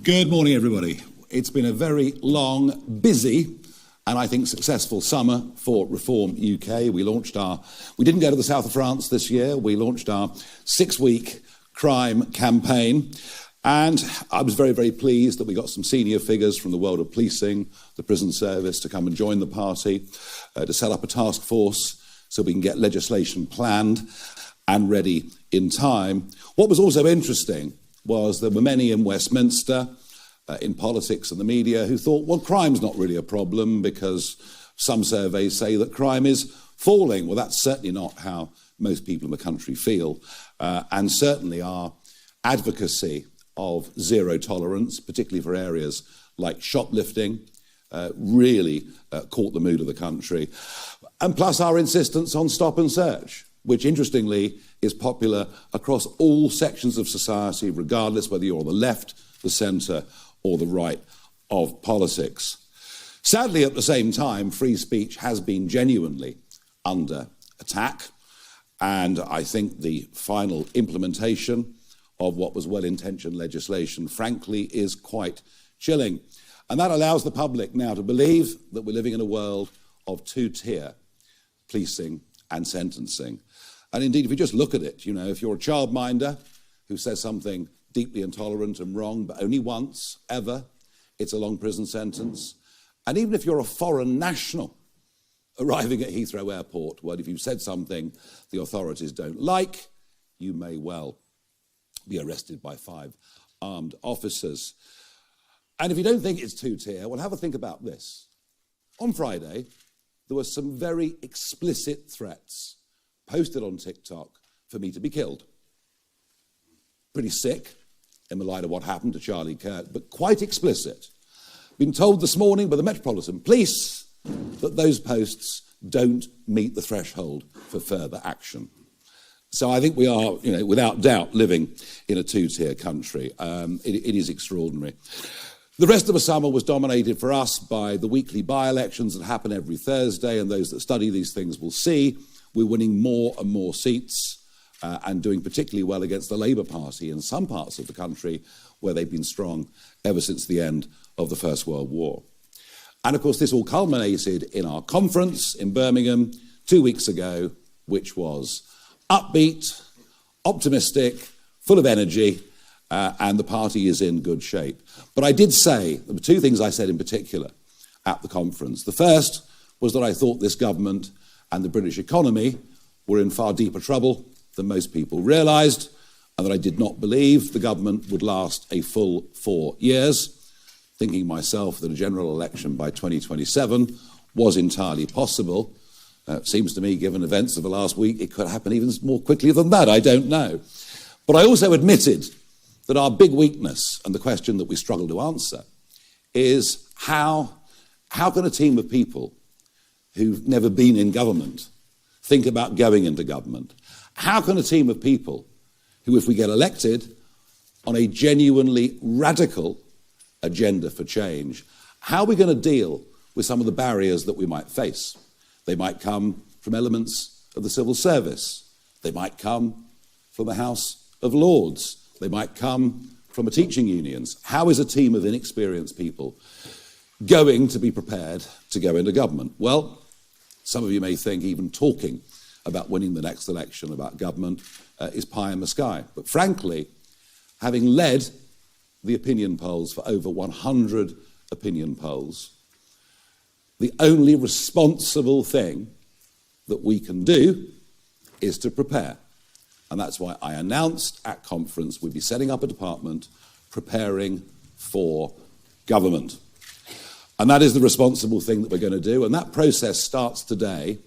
Good morning, everybody. It's been a very long, busy, and I think successful summer for Reform UK. We didn't go to the south of France this year. We launched our 6-week crime campaign. And I was very, very pleased that we got some senior figures from the world of policing, the prison service, to come and join the party, to set up a task force so we can get legislation planned and ready in time. What was also interesting was there were many in Westminster, in politics and the media, who thought, well, crime's not really a problem because some surveys say that crime is falling. Well, that's certainly not how most people in the country feel. And certainly our advocacy of zero tolerance, particularly for areas like shoplifting, really caught the mood of the country. And plus our insistence on stop and search, which interestingly is popular across all sections of society, regardless whether you're on the left, the centre or the right of politics. Sadly, at the same time, free speech has been genuinely under attack, and I think the final implementation of what was well-intentioned legislation, frankly, is quite chilling. And that allows the public now to believe that we're living in a world of two-tier policing and sentencing. And indeed, if you just look at it, you know, if you're a childminder who says something deeply intolerant and wrong, but only once, ever, it's a long prison sentence. And even if you're a foreign national arriving at Heathrow Airport, well, if you've said something the authorities don't like, you may well be arrested by 5 armed officers. And if you don't think it's two-tier, well, have a think about this. On Friday, there were some very explicit threats posted on TikTok for me to be killed. Pretty sick in the light of what happened to Charlie Kirk, but quite explicit. Been told this morning by the Metropolitan Police that those posts don't meet the threshold for further action. So I think we are, you know, without doubt, living in a two-tier country. It is extraordinary. The rest of the summer was dominated for us by the weekly by-elections that happen every Thursday, and those that study these things will see we're winning more and more seats and doing particularly well against the Labour Party in some parts of the country where they've been strong ever since the end of the First World War. And of course, this all culminated in our conference in Birmingham 2 weeks ago, which was upbeat, optimistic, full of energy, and the party is in good shape. But I did say, there were 2 things I said in particular at the conference. The first was that I thought this government and the British economy were in far deeper trouble than most people realised, and that I did not believe the government would last a full 4 years, thinking myself that a general election by 2027 was entirely possible. It seems to me, given events of the last week, it could happen even more quickly than that. I don't know. But I also admitted that our big weakness, and the question that we struggle to answer, is how can a team of people who've never been in government think about going into government? How can a team of people who, if we get elected, on a genuinely radical agenda for change, how are we going to deal with some of the barriers that we might face? They might come from elements of the civil service. They might come from the House of Lords. They might come from the teaching unions. How is a team of inexperienced people going to be prepared to go into government? Well, some of you may think even talking about winning the next election, about government, is pie in the sky. But frankly, having led the opinion polls for over 100 opinion polls, the only responsible thing that we can do is to prepare. And that's why I announced at conference we'd be setting up a department preparing for government. And that is the responsible thing that we're going to do. And that process starts today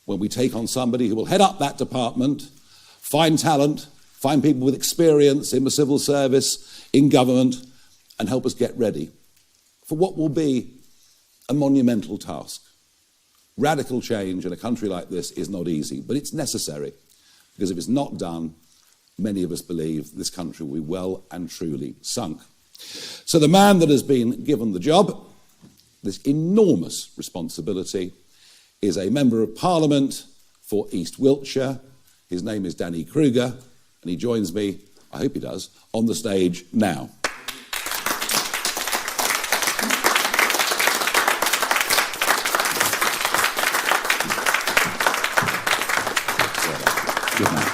when we take on somebody who will head up that department, find talent, find people with experience in the civil service, in government, and help us get ready for what will be a monumental task. Radical change in a country like this is not easy, but it's necessary, because if it's not done, many of us believe this country will be well and truly sunk. So the man that has been given the job, this enormous responsibility, is a Member of Parliament for East Wiltshire. His name is Danny Kruger, and he joins me, I hope he does, on the stage now. Good man.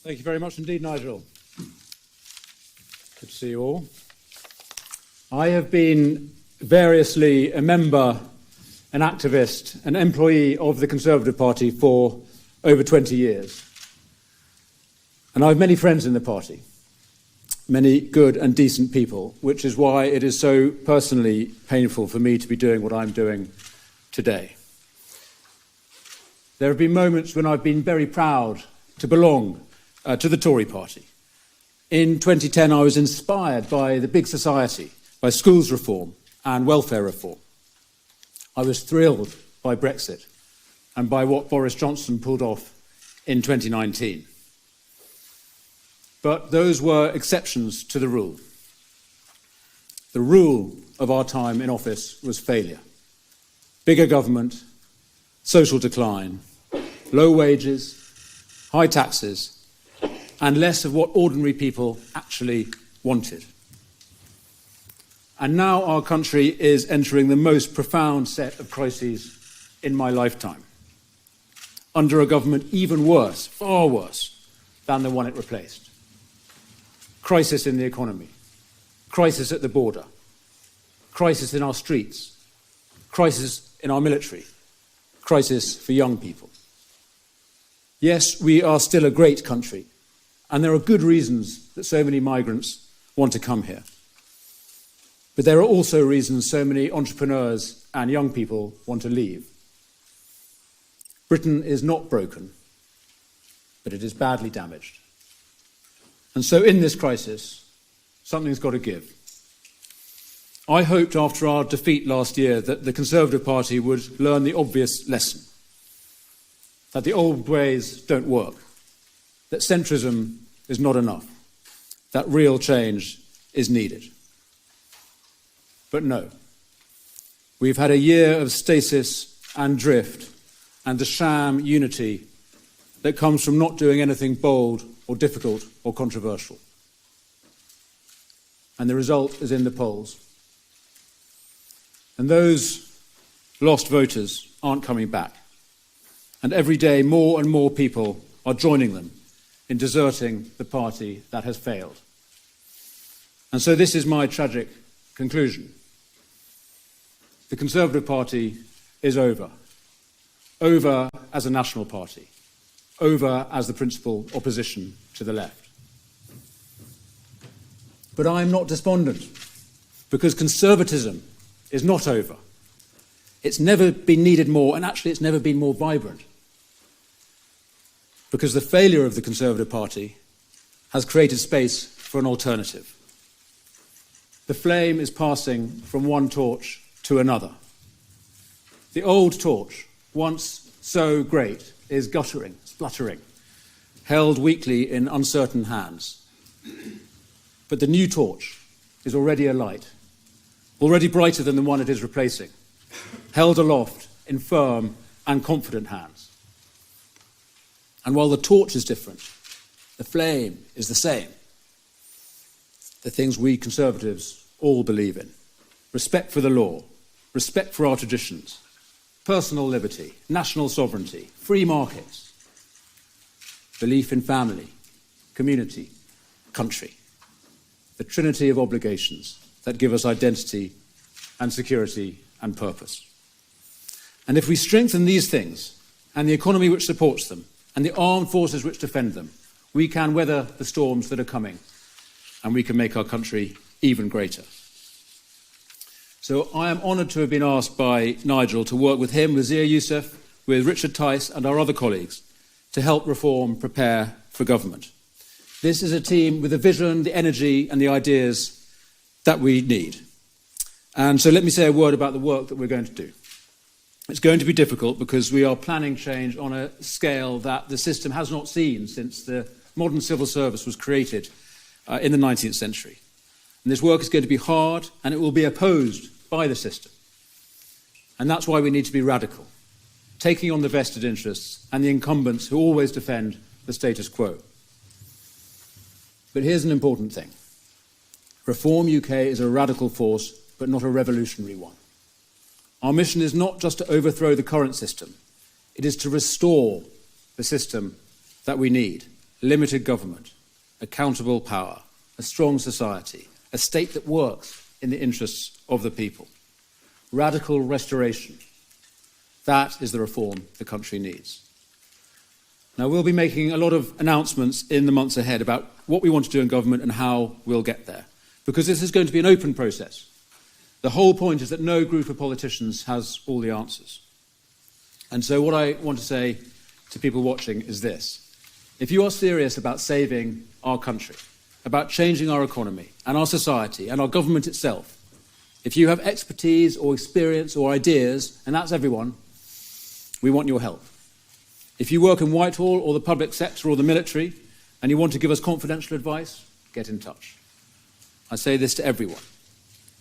Thank you very much indeed, Nigel. Good to see you all. I have been variously a member, an activist, an employee of the Conservative Party for over 20 years. And I have many friends in the party, many good and decent people, which is why it is so personally painful for me to be doing what I'm doing today. There have been moments when I've been very proud to belong to the Tory party. In 2010, I was inspired by the big society, by schools reform and welfare reform. I was thrilled by Brexit and by what Boris Johnson pulled off in 2019. But those were exceptions to the rule. The rule of our time in office was failure. Bigger government, social decline, low wages, high taxes, and less of what ordinary people actually wanted. And now our country is entering the most profound set of crises in my lifetime, under a government even worse, far worse, than the one it replaced. Crisis in the economy, crisis at the border, crisis in our streets, crisis in our military, crisis for young people. Yes, we are still a great country, and there are good reasons that so many migrants want to come here. But there are also reasons so many entrepreneurs and young people want to leave. Britain is not broken, but it is badly damaged. And so in this crisis, something's got to give. I hoped after our defeat last year that the Conservative Party would learn the obvious lesson, that the old ways don't work, that centrism is not enough, that real change is needed. But no. We've had a year of stasis and drift and the sham unity that comes from not doing anything bold or difficult or controversial. And the result is in the polls. And those lost voters aren't coming back. And every day more and more people are joining them in deserting the party that has failed. And so this is my tragic Conclusion. The Conservative Party is over. Over as a national party. Over as the principal opposition to the left. But I am not despondent, because conservatism is not over. It's never been needed more, and actually it's never been more vibrant. Because the failure of the Conservative Party has created space for an alternative. The flame is passing from one torch to another. The old torch, once so great, is guttering, spluttering, held weakly in uncertain hands. But the new torch is already alight, already brighter than the one it is replacing, held aloft in firm and confident hands. And while the torch is different, the flame is the same. The things we Conservatives all believe in: respect for the law, respect for our traditions, personal liberty, national sovereignty, free markets, belief in family, community, country, the trinity of obligations that give us identity and security and purpose. And if we strengthen these things, and the economy which supports them, and the armed forces which defend them, we can weather the storms that are coming, and we can make our country even greater. So I am honoured to have been asked by Nigel to work with him, with Zia Youssef, with Richard Tice and our other colleagues to help reform prepare for government. This is a team with the vision, the energy and the ideas that we need. And so let me say a word about the work that we're going to do. It's going to be difficult because we are planning change on a scale that the system has not seen since the modern civil service was created in the 19th century. And this work is going to be hard, and it will be opposed by the system. And that's why we need to be radical, taking on the vested interests and the incumbents who always defend the status quo. But here's an important thing. Reform UK is a radical force, but not a revolutionary one. Our mission is not just to overthrow the current system. It is to restore the system that we need: limited government, accountable power, a strong society, a state that works in the interests of the people. Radical restoration. That is the reform the country needs. Now, we'll be making a lot of announcements in the months ahead about what we want to do in government and how we'll get there, because this is going to be an open process. The whole point is that no group of politicians has all the answers. And so what I want to say to people watching is this. If you are serious about saving our country, about changing our economy and our society and our government itself, if you have expertise or experience or ideas, and that's everyone, we want your help. If you work in Whitehall or the public sector or the military and you want to give us confidential advice, get in touch. I say this to everyone.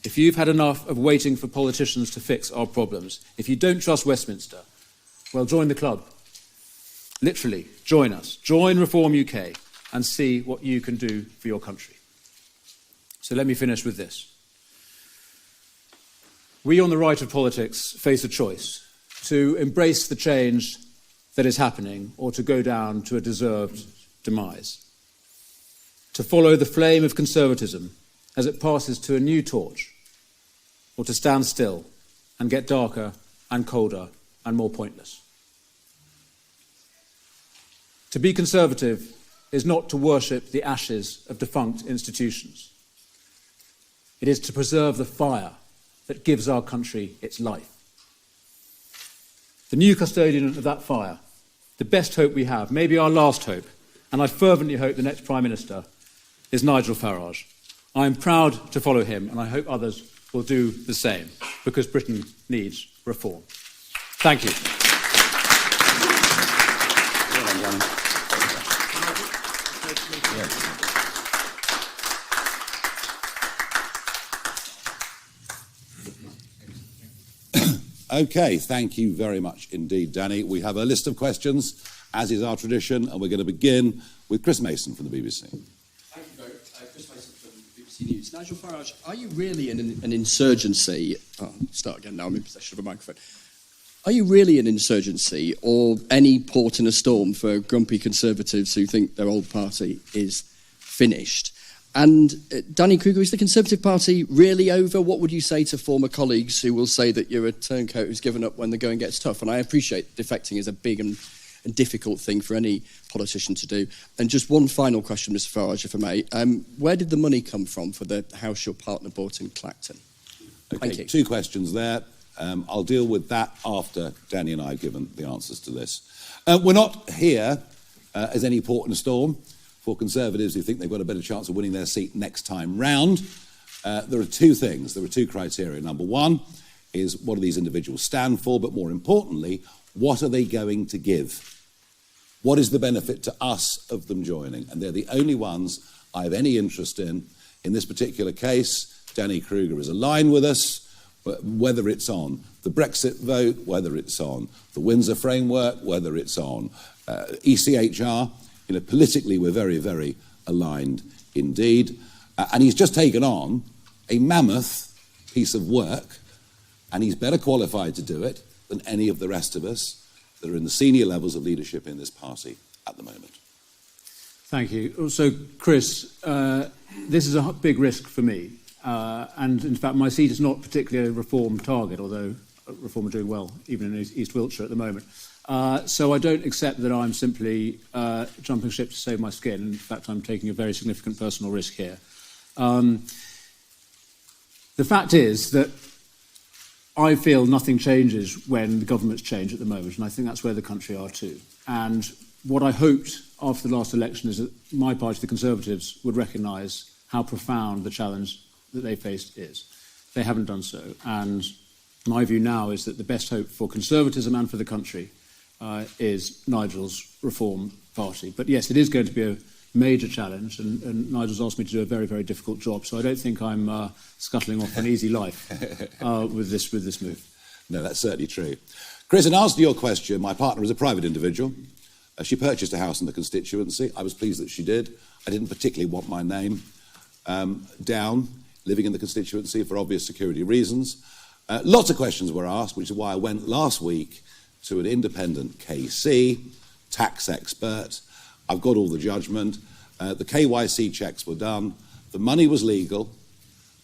If you've had enough of waiting for politicians to fix our problems, if you don't trust Westminster, well, join the club. Literally, join us. Join Reform UK and see what you can do for your country. So let me finish with this. We on the right of politics face a choice: to embrace the change that is happening or to go down to a deserved demise. To follow the flame of conservatism as it passes to a new torch, or to stand still and get darker and colder and more pointless. To be conservative is not to worship the ashes of defunct institutions. It is to preserve the fire that gives our country its life. The new custodian of that fire, the best hope we have, maybe our last hope, and I fervently hope the next Prime Minister, is Nigel Farage. I am proud to follow him, and I hope others will do the same, because Britain needs reform. Thank you. Okay, thank you very much indeed, Danny. We have a list of questions, as is our tradition, and we're going to begin with Chris Mason from the BBC. Thank you both. Chris Mason from BBC News. Nigel Farage, are you really in an insurgency? Start again now, I'm in possession of a microphone. Are you really an insurgency, or any port in a storm for grumpy Conservatives who think their old party is finished? And Danny Kruger, is the Conservative Party really over? What would you say to former colleagues who will say that you're a turncoat who's given up when the going gets tough? And I appreciate defecting is a big and difficult thing for any politician to do. And just one final question, Mr Farage, if I may. Where did the money come from for the house your partner bought in Clacton? Okay, Thank you. 2 questions there. I'll deal with that after Danny and I have given the answers to this. We're not here as any port in a storm for Conservatives who think they've got a better chance of winning their seat next time round. There are 2 things. There are 2 criteria. Number 1 is what do these individuals stand for, but more importantly, what are they going to give? What is the benefit to us of them joining? And they're the only ones I have any interest in. In this particular case, Danny Kruger is aligned with us, whether it's on the Brexit vote, whether it's on the Windsor framework, whether it's on ECHR. Politically, we're very, very aligned indeed. And he's just taken on a mammoth piece of work, and he's better qualified to do it than any of the rest of us that are in the senior levels of leadership in this party at the moment. Thank you. Also, Chris, this is a big risk for me. And in fact, my seat is not particularly a Reform target, although Reform are doing well, even in East Wiltshire at the moment. So I don't accept that I'm simply jumping ship to save my skin. In fact, I'm taking a very significant personal risk here. The fact is that I feel nothing changes when the governments change at the moment, and I think that's where the country are too. And what I hoped after the last election is that my party, the Conservatives, would recognise how profound the challenge that they faced is. They haven't done so, and my view now is that the best hope for conservatism and for the country is Nigel's Reform Party. But yes, it is going to be a major challenge, and Nigel's asked me to do a very, very difficult job, so I don't think I'm scuttling off an easy life with this move. No, that's certainly true. Chris, in answer to your question, my partner is a private individual. She purchased a house in the constituency. I was pleased that she did. I didn't particularly want my name down, living in the constituency for obvious security reasons. Lots of questions were asked, which is why I went last week to an independent KC, tax expert. I've got all the judgment. The KYC checks were done. The money was legal.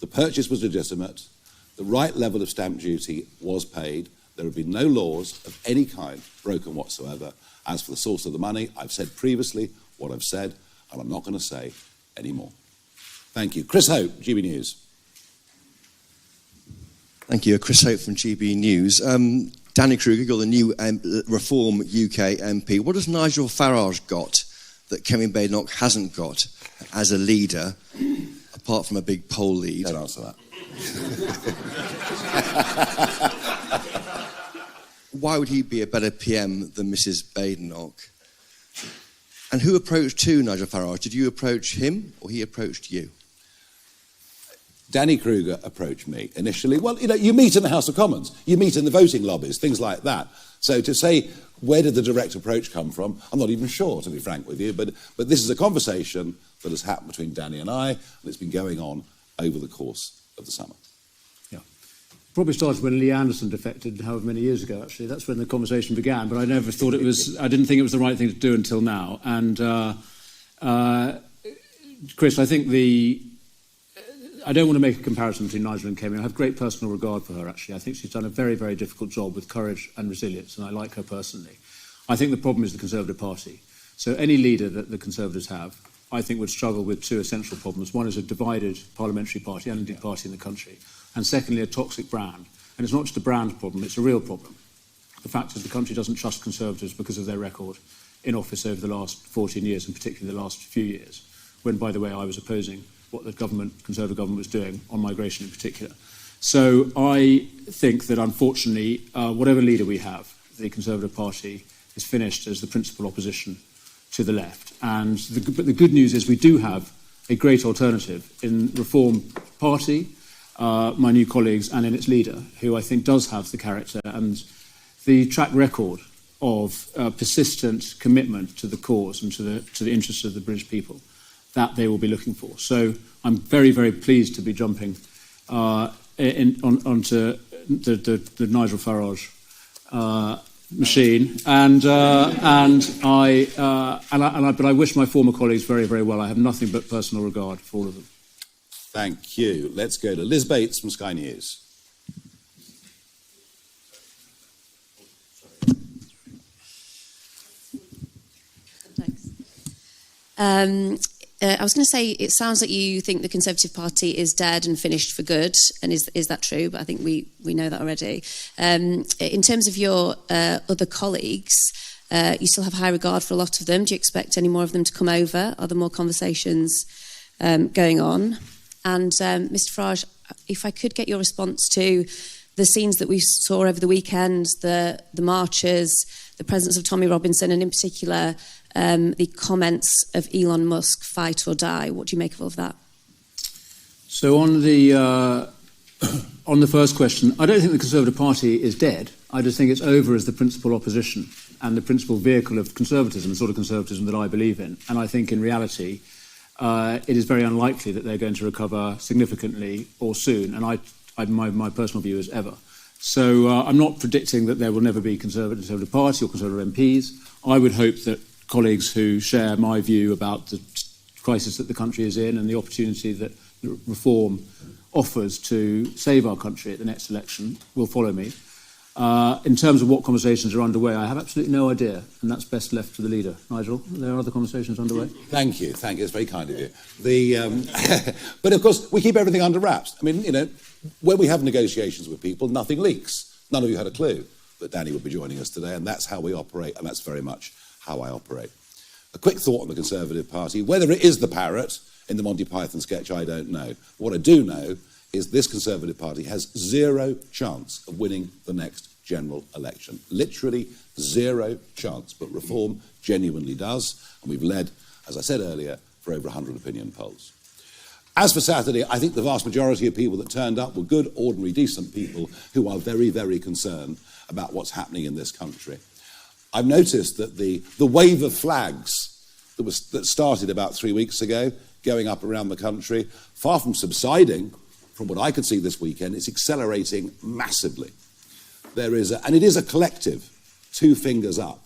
The purchase was legitimate. The right level of stamp duty was paid. There have been no laws of any kind broken whatsoever. As for the source of the money, I've said previously what I've said, and I'm not going to say any more. Thank you. Chris Hope, GB News. Thank you. Chris Hope from GB News. Danny Kruger, you're the new Reform UK MP. What has Nigel Farage got that Kevin Badenoch hasn't got as a leader, apart from a big poll lead? Don't answer that. Why would he be a better PM than Mrs Badenoch? And who approached Nigel Farage? Did you approach him or he approached you? Danny Kruger approached me initially. Well, you meet in the House of Commons. You meet in the voting lobbies, things like that. So to say, where did the direct approach come from? I'm not even sure, to be frank with you. But this is a conversation that has happened between Danny and I, and it's been going on over the course of the summer. Yeah. Probably started when Lee Anderson defected however many years ago, actually. That's when the conversation began, but I never thought it was... I didn't think it was the right thing to do until now. And, Chris, I think I don't want to make a comparison between Nigel and Kemi. I have great personal regard for her, actually. I think she's done a very, very difficult job with courage and resilience, and I like her personally. I think the problem is the Conservative Party. So any leader that the Conservatives have, I think, would struggle with 2 essential problems. One is a divided parliamentary party and indeed party in the country. And secondly, a toxic brand. And it's not just a brand problem, it's a real problem. The fact is the country doesn't trust Conservatives because of their record in office over the last 14 years, and particularly the last few years, when, by the way, I was opposing what the Conservative government was doing on migration in particular. So I think that, unfortunately, whatever leader we have, the Conservative Party is finished as the principal opposition to the left. But the good news is we do have a great alternative in Reform Party, my new colleagues, and in its leader, who I think does have the character and the track record of persistent commitment to the cause and to the interests of the British people that they will be looking for. So I'm very, very pleased to be jumping onto the Nigel Farage machine, but I wish my former colleagues very, very well. I have nothing but personal regard for all of them. Thank you. Let's go to Liz Bates from Sky News. Thanks. I was going to say, it sounds like you think the Conservative Party is dead and finished for good, and is that true? But I think we know that already. In terms of your other colleagues, you still have high regard for a lot of them. Do you expect any more of them to come over? Are there more conversations going on? And Mr Farage, if I could get your response to the scenes that we saw over the weekend, the marches, the presence of Tommy Robinson, and in particular the comments of Elon Musk, fight or die. What do you make of all of that? So on the first question, I don't think the Conservative Party is dead. I just think it's over as the principal opposition and the principal vehicle of conservatism, the sort of conservatism that I believe in. And I think in reality, it is very unlikely that they're going to recover significantly or soon. And my personal view is ever. So I'm not predicting that there will never be Conservative Party or Conservative MPs. I would hope that colleagues who share my view about the crisis that the country is in and the opportunity that reform offers to save our country at the next election will follow me. In terms of what conversations are underway, I have absolutely no idea, and that's best left to the leader. Nigel, are there other conversations underway? Thank you. It's very kind of you. But of course, we keep everything under wraps. I mean, when we have negotiations with people, nothing leaks. None of you had a clue that Danny would be joining us today, and that's how we operate, and that's very much how I operate. A quick thought on the Conservative Party. Whether it is the parrot in the Monty Python sketch, I don't know. What I do know is this Conservative Party has zero chance of winning the next general election. Literally zero chance, but Reform genuinely does, and we've led, as I said earlier, for over 100 opinion polls. As for Saturday, I think the vast majority of people that turned up were good, ordinary, decent people who are very, very concerned about what's happening in this country. I've noticed that the wave of flags that started about 3 weeks ago, going up around the country, far from subsiding, from what I could see this weekend, it's accelerating massively. And it is a collective, two fingers up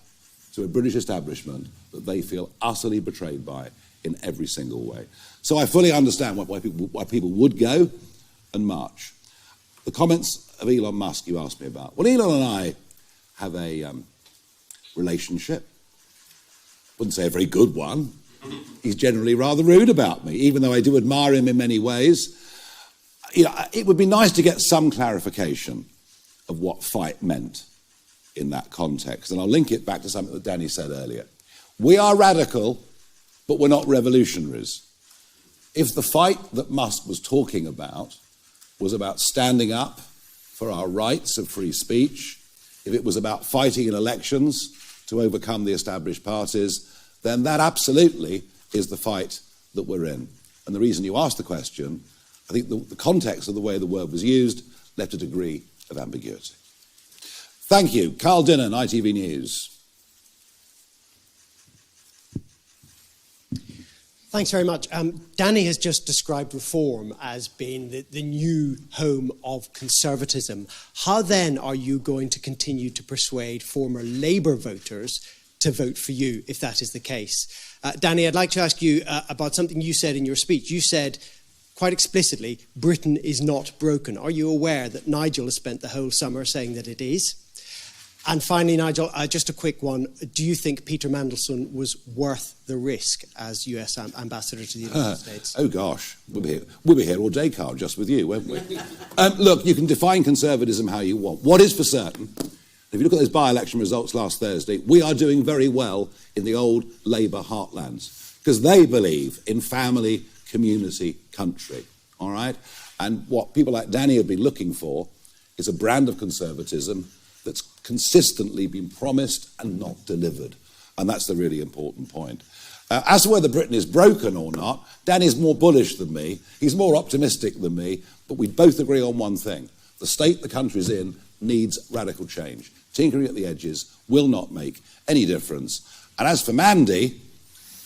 to a British establishment that they feel utterly betrayed by in every single way. So I fully understand why people would go and march. The comments of Elon Musk you asked me about. Well, Elon and I have a relationship. Wouldn't say a very good one. He's generally rather rude about me, even though I do admire him in many ways. It would be nice to get some clarification of what fight meant in that context. And I'll link it back to something that Danny said earlier. We are radical, but we're not revolutionaries. If the fight that Musk was talking about was about standing up for our rights of free speech, if it was about fighting in elections to overcome the established parties, then that absolutely is the fight that we're in. And the reason you asked the question, I think the context of the way the word was used left a degree of ambiguity. Thank you. Carl Dinnan, ITV News. Thanks very much. Danny has just described Reform as being the new home of conservatism. How then are you going to continue to persuade former Labour voters to vote for you, if that is the case? Danny, I'd like to ask you about something you said in your speech. You said, quite explicitly, Britain is not broken. Are you aware that Nigel has spent the whole summer saying that it is? And finally, Nigel, just a quick one. Do you think Peter Mandelson was worth the risk as US ambassador to the United States? Oh, gosh. We'll be here all day, Carl, just with you, won't we? Look, you can define conservatism how you want. What is for certain, if you look at those by-election results last Thursday, we are doing very well in the old Labour heartlands because they believe in family, community, country, all right? And what people like Danny have been looking for is a brand of conservatism that's consistently been promised and not delivered. And that's the really important point. As to whether Britain is broken or not, Danny's more bullish than me. He's more optimistic than me. But we both agree on one thing. The state the country's in needs radical change. Tinkering at the edges will not make any difference. And as for Mandy,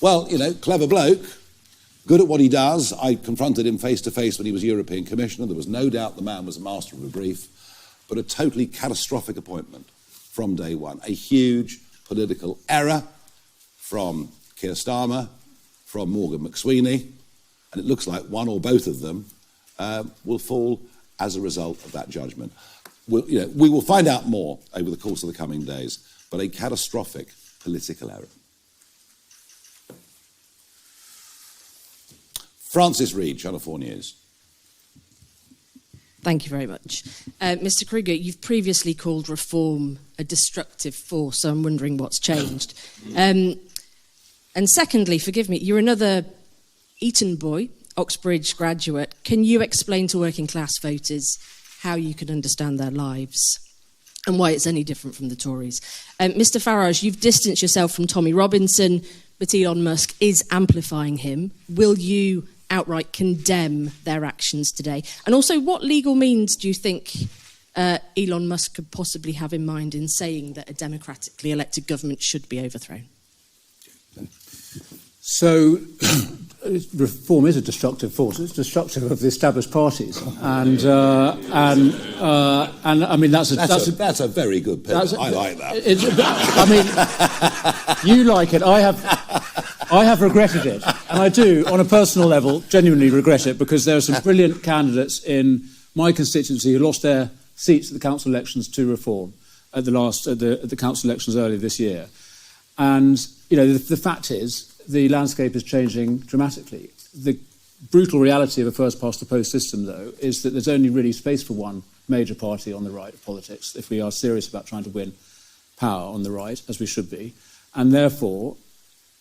well, clever bloke, good at what he does. I confronted him face to face when he was European Commissioner. There was no doubt the man was a master of a brief. But a totally catastrophic appointment from day one. A huge political error from Keir Starmer, from Morgan McSweeney, and it looks like one or both of them will fall as a result of that judgment. We will find out more over the course of the coming days, but a catastrophic political error. Francis Reed, Channel 4 News. Thank you very much. Mr. Kruger, you've previously called reform a destructive force, so I'm wondering what's changed. And secondly, forgive me, you're another Eton boy, Oxbridge graduate. Can you explain to working class voters how you can understand their lives and why it's any different from the Tories? Mr. Farage, you've distanced yourself from Tommy Robinson, but Elon Musk is amplifying him. Will you outright condemn their actions today? And also, what legal means do you think Elon Musk could possibly have in mind in saying that a democratically elected government should be overthrown? So, reform is a destructive force. It's destructive of the established parties, and I mean that's a very good pivot. I like that. You like it. I have regretted it, and I do, on a personal level, genuinely regret it, because there are some brilliant candidates in my constituency who lost their seats at the council elections to reform at the council elections earlier this year. And the fact is, the landscape is changing dramatically. The brutal reality of a first-past-the-post system, though, is that there's only really space for one major party on the right of politics if we are serious about trying to win power on the right, as we should be. And therefore,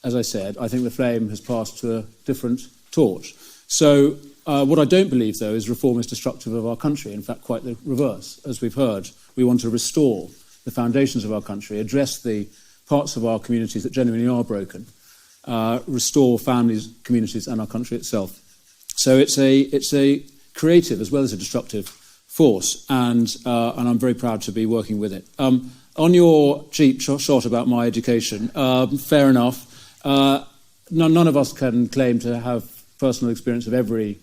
as I said, I think the flame has passed to a different torch. So what I don't believe, though, is reform is destructive of our country. In fact, quite the reverse. As we've heard, we want to restore the foundations of our country, address the parts of our communities that genuinely are broken, restore families, communities, and our country itself. So it's a creative as well as a destructive force, and I'm very proud to be working with it. On your cheap shot about my education, fair enough. None of us can claim to have personal experience of every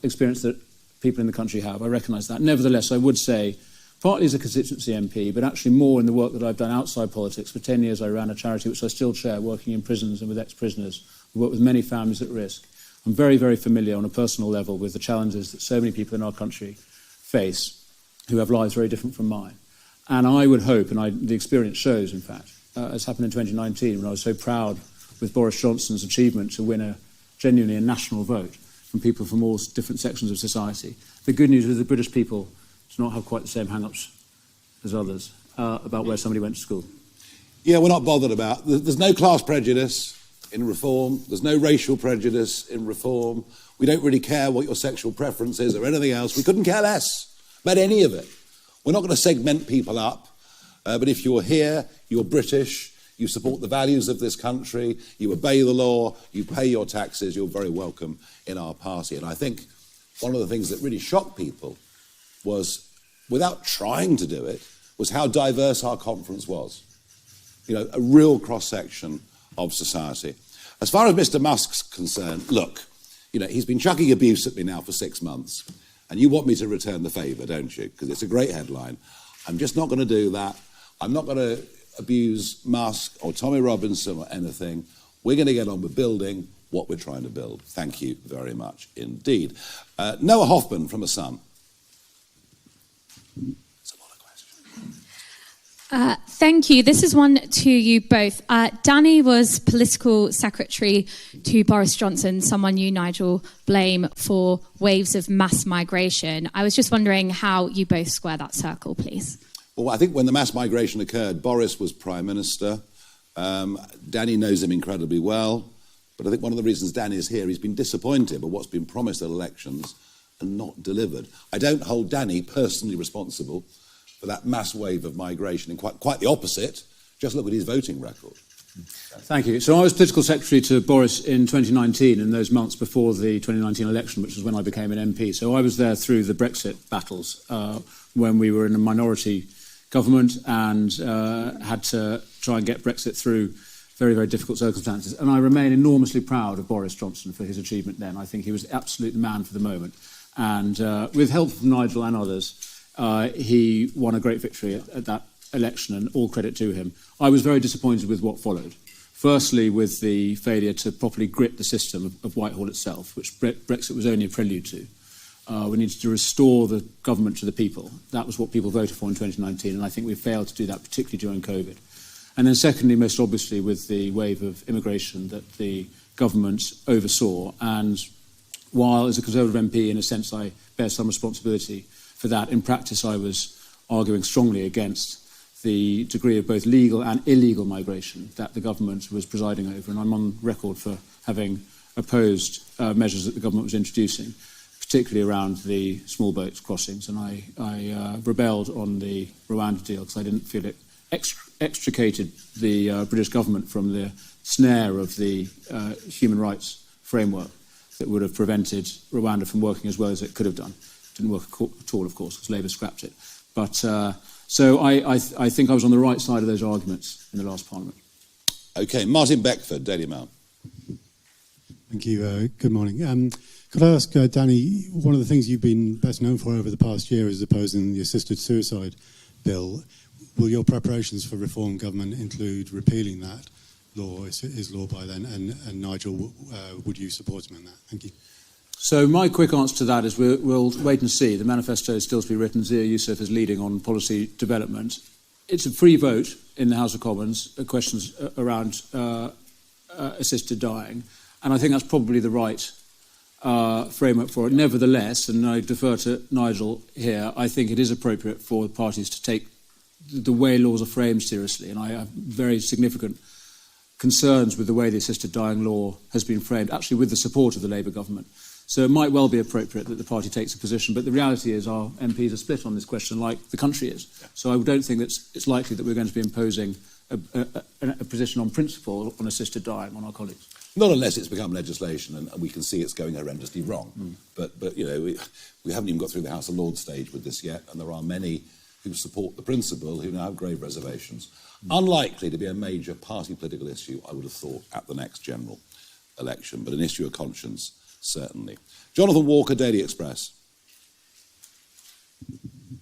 experience that people in the country have. I recognise that. Nevertheless, I would say, partly as a constituency MP, but actually more in the work that I've done outside politics. For 10 years I ran a charity which I still chair, working in prisons and with ex-prisoners. We work with many families at risk. I'm very, very familiar on a personal level with the challenges that so many people in our country face who have lives very different from mine. And I would hope, and the experience shows, in fact, as happened in 2019 when I was so proud with Boris Johnson's achievement to win genuinely a national vote from people from all different sections of society. The good news is the British people do not have quite the same hang-ups as others about where somebody went to school. Yeah, we're not bothered about. There's no class prejudice in reform. There's no racial prejudice in reform. We don't really care what your sexual preference is or anything else. We couldn't care less about any of it. We're not going to segment people up. But if you're here, you're British, you support the values of this country, you obey the law, you pay your taxes, you're very welcome in our party. And I think one of the things that really shocked people was, without trying to do it, was how diverse our conference was. A real cross-section of society. As far as Mr. Musk's concerned, look, he's been chucking abuse at me now for 6 months, and you want me to return the favour, don't you? Because it's a great headline. I'm just not going to do that. I'm not going to abuse Musk or Tommy Robinson or anything. We're going to get on with building what we're trying to build. Thank you very much indeed. Noah Hoffman from The Sun. That's a lot of questions. Thank you. This is one to you both. Danny was political secretary to Boris Johnson, someone you, Nigel, blame for waves of mass migration. I was just wondering how you both square that circle, please. Well, I think when the mass migration occurred, Boris was Prime Minister. Danny knows him incredibly well. But I think one of the reasons Danny is here, he's been disappointed by what's been promised at elections and not delivered. I don't hold Danny personally responsible for that mass wave of migration, and quite the opposite. Just look at his voting record. Thank you. So I was political secretary to Boris in 2019, in those months before the 2019 election, which was when I became an MP. So I was there through the Brexit battles when we were in a minority government and had to try and get Brexit through very, very difficult circumstances. And I remain enormously proud of Boris Johnson for his achievement then. I think he was absolutely the man for the moment. And with help from Nigel and others, he won a great victory at that election, and all credit to him. I was very disappointed with what followed. Firstly, with the failure to properly grip the system of Whitehall itself, which Brexit was only a prelude to. We needed to restore the government to the people. That was what people voted for in 2019, and I think we failed to do that, particularly during COVID. And then secondly, most obviously, with the wave of immigration that the government oversaw. And while as a Conservative MP, in a sense, I bear some responsibility for that, in practice I was arguing strongly against the degree of both legal and illegal migration that the government was presiding over. And I'm on record for having opposed measures that the government was introducing, particularly around the small boats crossings. And I rebelled on the Rwanda deal because I didn't feel it extricated the British government from the snare of the human rights framework that would have prevented Rwanda from working as well as it could have done. It didn't work at all, of course, because Labour scrapped it. But so I think I was on the right side of those arguments in the last Parliament. OK, Martin Beckford, Daily Mail. Thank you. Good morning. Could I ask, Danny, one of the things you've been best known for over the past year is opposing the assisted suicide bill. Will your preparations for reform government include repealing that law, is law by then? And Nigel, would you support him in that? Thank you. So my quick answer to that is we'll wait and see. The manifesto is still to be written. Zia Youssef is leading on policy development. It's a free vote in the House of Commons, questions around assisted dying. And I think that's probably the right framework for it. Nevertheless, and I defer to Nigel here, I think it is appropriate for the parties to take the way laws are framed seriously. And I have very significant concerns with the way the assisted dying law has been framed, actually with the support of the Labour government. So it might well be appropriate that the party takes a position, but the reality is our MPs are split on this question like the country is. So I don't think that it's likely that we're going to be imposing a position on principle on assisted dying on our colleagues. Not unless it's become legislation and we can see it's going horrendously wrong. But you know, we haven't even got through the House of Lords stage with this yet, and there are many who support the principle who now have grave reservations. Unlikely to be a major party political issue, I would have thought, at the next general election, but an issue of conscience, certainly. Jonathan Walker, Daily Express.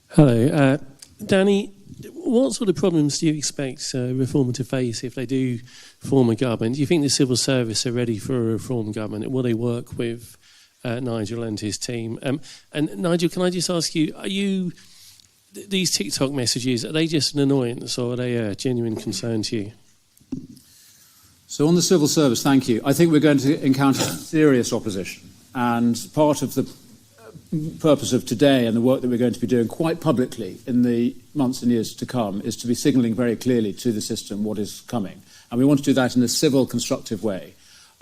Hello. Danny, what sort of problems do you expect Reform to face if they do form a government? Do you think the civil service are ready for a Reform government? Will they work with Nigel and his team? And Nigel, can I just ask you, these TikTok messages, are they just an annoyance or are they a genuine concern to you? So on the civil service, thank you. I think we're going to encounter serious opposition. And part of the purpose of today and the work that we're going to be doing quite publicly in the months and years to come is to be signalling very clearly to the system what is coming. And we want to do that in a civil, constructive way.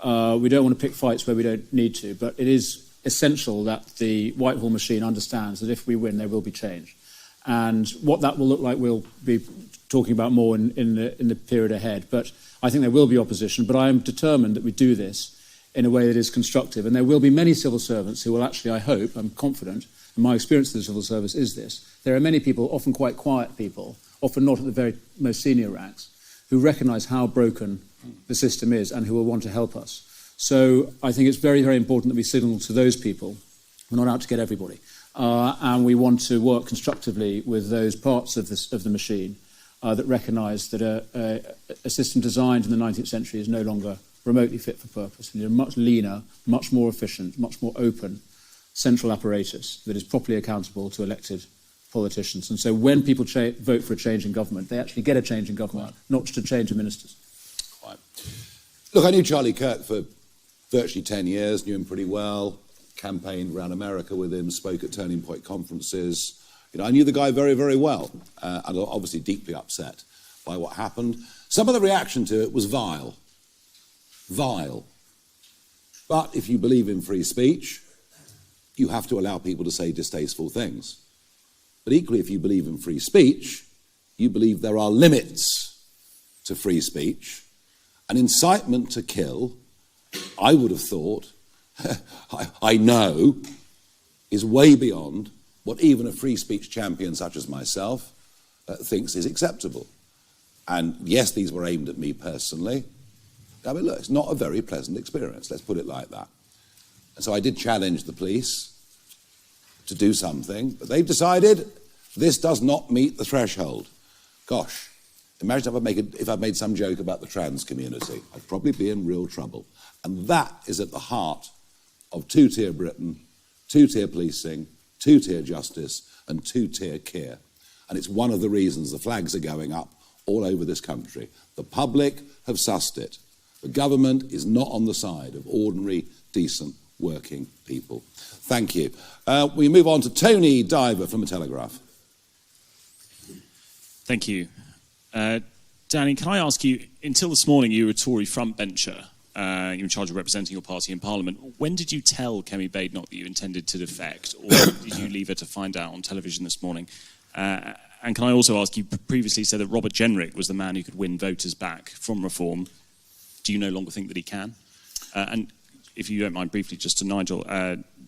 We don't want to pick fights where we don't need to, but it is essential that the Whitehall machine understands that if we win, there will be change. And what that will look like, we'll be talking about more in the period ahead. But I think there will be opposition, but I am determined that we do this in a way that is constructive. And there will be many civil servants who will actually, I hope, I'm confident, and my experience of the civil service is this, there are many people, often quite quiet people, often not at the very most senior ranks, who recognise how broken the system is and who will want to help us. So I think it's very, very important that we signal to those people, we're not out to get everybody, and we want to work constructively with those parts of the machine that recognise that a system designed in the 19th century is no longer remotely fit for purpose. We need a much leaner, much more efficient, much more open central apparatus that is properly accountable to elected politicians. And so when people vote for a change in government, they actually get a change in government, not just a change of ministers. Quite. Look, I knew Charlie Kirk for virtually 10 years, knew him pretty well, campaigned around America with him, spoke at Turning Point conferences. You know, I knew the guy very, very well, and obviously deeply upset by what happened. Some of the reaction to it was vile. Vile. But if you believe in free speech, you have to allow people to say distasteful things. But equally, if you believe in free speech, you believe there are limits to free speech. An incitement to kill, I would have thought, I know, is way beyond what even a free speech champion such as myself thinks is acceptable. And yes, these were aimed at me personally. I mean, look, it's not a very pleasant experience, let's put it like that. And so I did challenge the police to do something, but they've decided this does not meet the threshold. Gosh, imagine if I'd made some joke about the trans community. I'd probably be in real trouble. And that is at the heart of two-tier Britain, two-tier policing, two-tier justice, and two-tier care. And it's one of the reasons the flags are going up all over this country. The public have sussed it. The government is not on the side of ordinary, decent, working people. Thank you. We move on to Tony Diver from The Telegraph. Thank you. Danny, can I ask you, until this morning you were a Tory frontbencher, you're in charge of representing your party in Parliament. When did you tell Kemi Badenoch that you intended to defect, or did you leave her to find out on television this morning? And can I also ask, you previously said that Robert Jenrick was the man who could win voters back from reform. Do you no longer think that he can? And if you don't mind briefly, just to Nigel,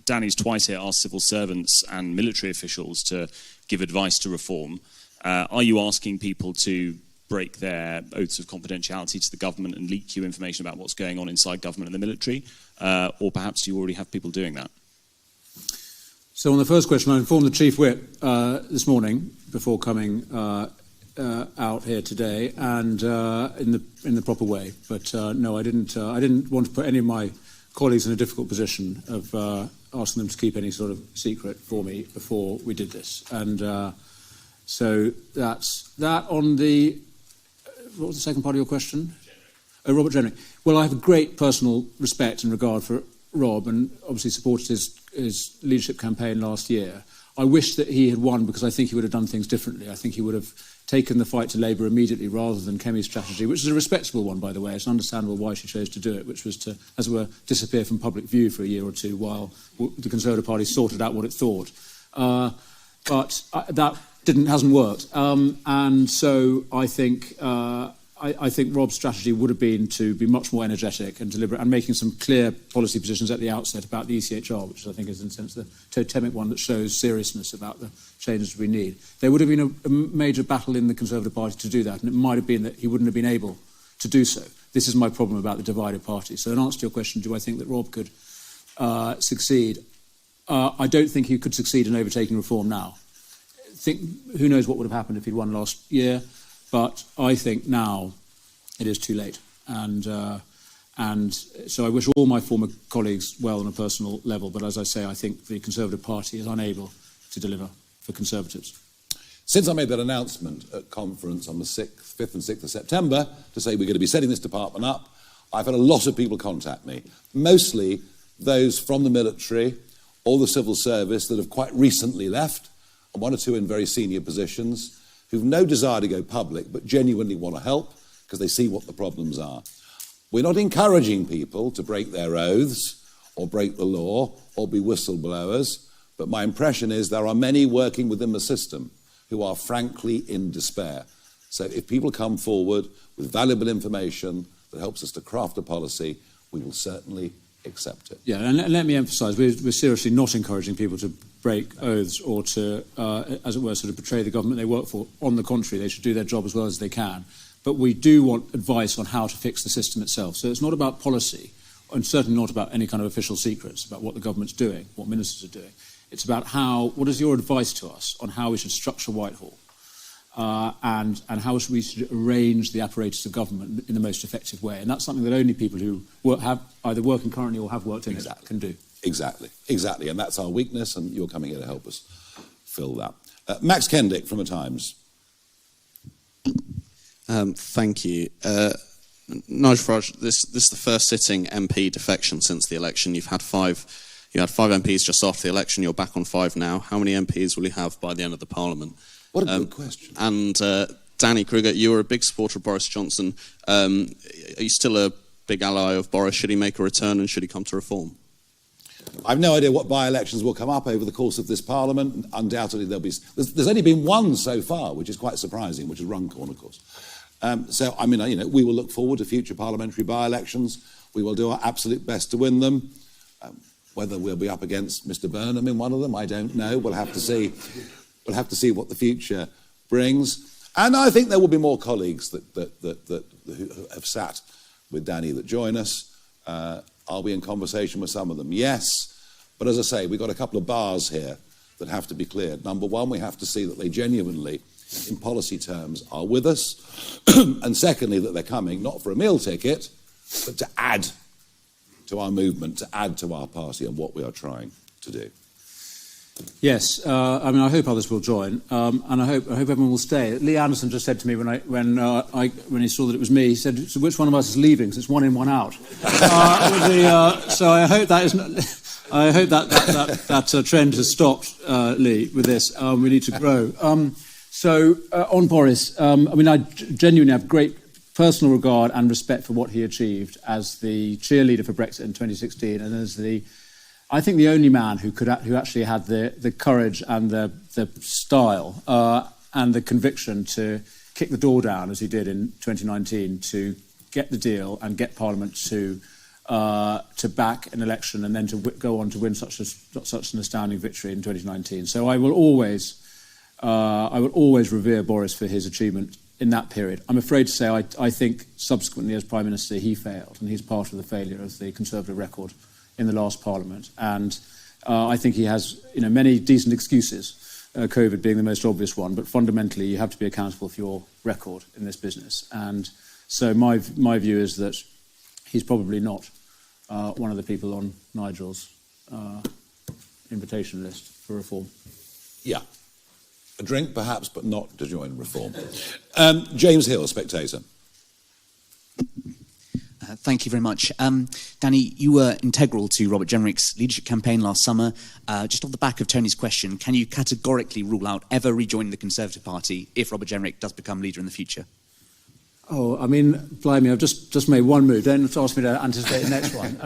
Danny's twice here asked civil servants and military officials to give advice to reform. Are you asking people to break their oaths of confidentiality to the government and leak you information about what's going on inside government and the military? Or perhaps you already have people doing that? So on the first question, I informed the Chief Whip this morning before coming out here today, and in the proper way. But no, I didn't want to put any of my colleagues in a difficult position of asking them to keep any sort of secret for me before we did this. And so that's that. On the what was the second part of your question? Robert Jenrick. Well, I have a great personal respect and regard for Rob, and obviously supported his leadership campaign last year. I wish that he had won, because I think he would have done things differently. I think he would have taken the fight to Labour immediately rather than Kemi's strategy, which is a respectable one, by the way. It's understandable why she chose to do it, which was to, as it were, disappear from public view for a year or two while the Conservative Party sorted out what it thought. But that hasn't worked. And so I think Rob's strategy would have been to be much more energetic and deliberate, and making some clear policy positions at the outset about the ECHR, which I think is, in a sense, the totemic one that shows seriousness about the changes we need. There would have been a major battle in the Conservative Party to do that, and it might have been that he wouldn't have been able to do so. This is my problem about the divided party. So in answer to your question, do I think that Rob could succeed? I don't think he could succeed in overtaking reform now. Who knows what would have happened if he'd won last year? But I think now it is too late. And so I wish all my former colleagues well on a personal level. But as I say, I think the Conservative Party is unable to deliver for Conservatives. Since I made that announcement at conference on the 5th and 6th of September to say we're going to be setting this department up, I've had a lot of people contact me, mostly those from the military or the civil service that have quite recently left, and one or two in very senior positions, who've no desire to go public but genuinely want to help because they see what the problems are. We're not encouraging people to break their oaths or break the law or be whistleblowers, but my impression is there are many working within the system who are frankly in despair. So if people come forward with valuable information that helps us to craft a policy, we will certainly accept it. Yeah, and let me emphasise, we're seriously not encouraging people to break oaths or to, as it were, sort of betray the government they work for. On the contrary, they should do their job as well as they can. But we do want advice on how to fix the system itself. So it's not about policy, and certainly not about any kind of official secrets about what the government's doing, what ministers are doing. It's about what is your advice to us on how we should structure Whitehall, and how we should arrange the apparatus of government in the most effective way. And that's something that only people who have either working currently or have worked in it can do. Exactly. And that's our weakness, and you're coming here to help us fill that. Max Kendick from The Times. Thank you. Nigel Farage, this is the first sitting MP defection since the election. You had five MPs just after the election. You're back on 5 now. How many MPs will you have by the end of the Parliament? What a good question. And Danny Kruger, you were a big supporter of Boris Johnson. Are you still a big ally of Boris? Should he make a return, and should he come to reform? I've no idea what by-elections will come up over the course of this Parliament. Undoubtedly, there's only been one so far, which is quite surprising, which is Runcorn, of course. So, I mean, we will look forward to future parliamentary by-elections. We will do our absolute best to win them. Whether we'll be up against Mr. Burnham in one of them, I don't know. We'll have to see. We'll have to see what the future brings. And I think there will be more colleagues who have sat with Danny that join us. Are we in conversation with some of them? Yes. But as I say, we've got a couple of bars here that have to be cleared. Number one, we have to see that they genuinely in policy terms, are with us. And secondly, that they're coming not for a meal ticket, but to add to our movement, to add to our party and what we are trying to do. Yes, I hope others will join, and I hope everyone will stay. Lee Anderson just said to me when he saw that it was me, he said, "So which one of us is leaving? So it's one in, one out." So I hope that is I hope that trend has stopped, Lee, with this. We need to grow. On Boris, I genuinely have great personal regard and respect for what he achieved as the cheerleader for Brexit in 2016, and as I think the only man who actually had the courage and the style and the conviction to kick the door down, as he did in 2019, to get the deal and get Parliament to back an election and then to go on to win such an astounding victory in 2019. So I will always revere Boris for his achievement in that period. I'm afraid to say I think subsequently as Prime Minister he failed, and he's part of the failure of the Conservative record in the last Parliament. And I think he has many decent excuses, COVID being the most obvious one, but fundamentally you have to be accountable for your record in this business. And so my view is that he's probably not one of the people on Nigel's invitation list for reform. Yeah. A drink, perhaps, but not to join reform. James Hill, Spectator. Thank you very much. Danny, you were integral to Robert Jenrick's leadership campaign last summer. Just off the back of Tony's question, can you categorically rule out ever rejoining the Conservative Party if Robert Jenrick does become leader in the future? Oh, blimey, I've just made one move. Don't ask me to anticipate the next one.